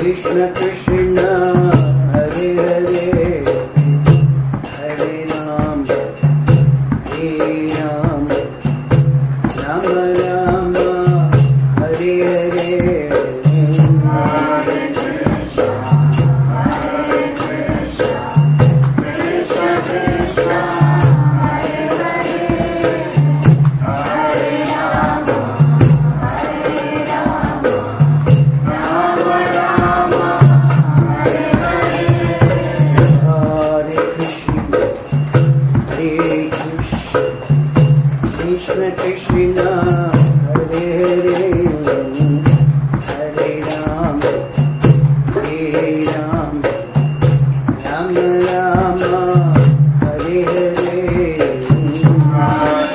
Krishna Krishna Hare Hare Hare Ram Hare Ram Ram Ram Hare Hare Hare Krishna Krishna Krishna Hare Hare Hare Ram Hare Ram Ram Ram Hare Hare Hare Krishna Hare Krishna Krishna Krishna Hare Hare Hare Ram Hare Ram Ram Ram Hare Hare Hare Krishna Hare Krishna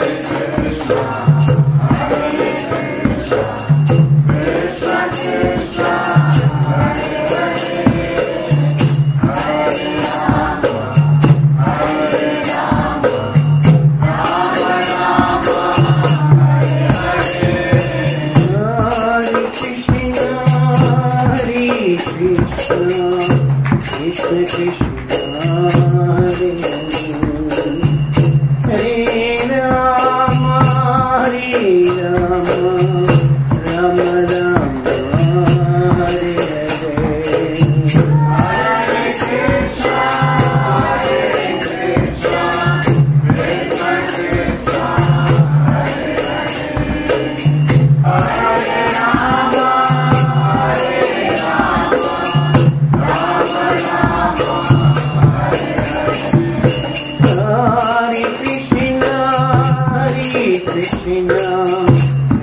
Krishna Krishna Hare Hare Hare Ram Hare Ram Ram Ram Hare Hare Hare Krishna Hare Krishna Krishna Krishna Hare Hare Ram Hare Ram Ram Ram Hare Hare Hare Krishna Hare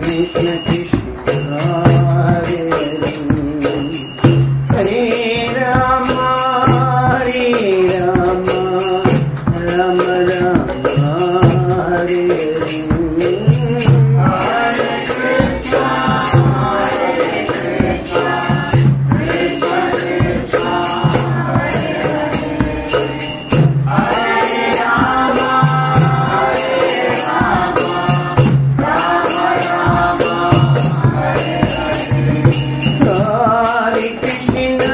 Krishna Krishna Krishna Hare Hare Hare Ram Hare Ram Ram Ram Hare Hare Hare Krishna Hare Krishna Krishna Krishna Hare Hare Ram Hare Ram Ram Ram Hare Hare Krishna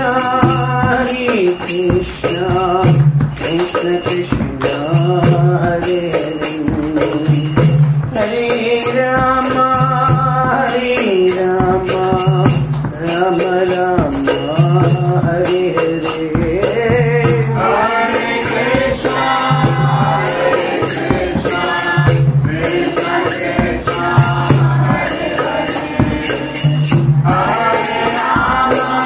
Hare Krishna Krishna Krishna Hare Hare Hare Ram Hare Ram Ram Ram Hare Hare Hare Krishna Hare Krishna Krishna Krishna Hare Hare Ram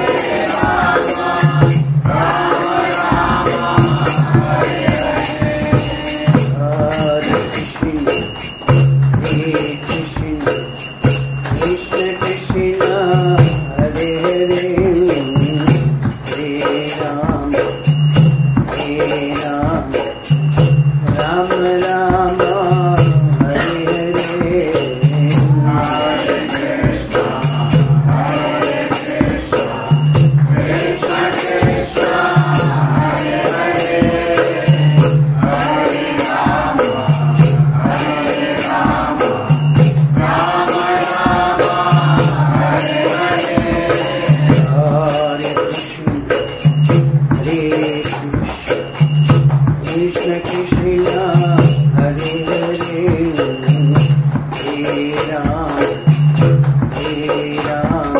Hare Ram Ram Ram Hare Hare Hare Krishna Hare Krishna Krishna Krishna Hare Hare Hare Ram Hare Ram Ram Ram Hare Hare Hare Krishna Hare Krishna Krishna Krishna Hare Hare Hare Ram Hare Ram Ram Ram Hare Hare Hare Krishna Hare Krishna Krishna Krishna Hare Hare Hare Ram Hare Ram Ram Ram Hare Hare Hare Krishna Hare Krishna Krishna Krishna Hare Hare Hare Ram Hare Ram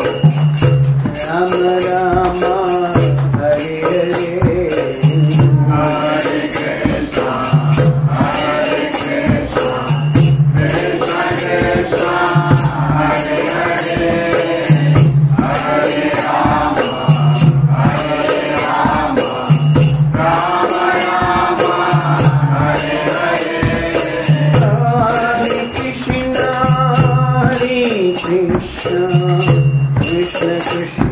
Ram Ram Hare Hare Hare Krishna Hare Krishna Krishna Krishna Hare Hare Hare Ram Hare Ram Ram Ram Hare Hare Hare Krishna Hare Krishna Krishna Krishna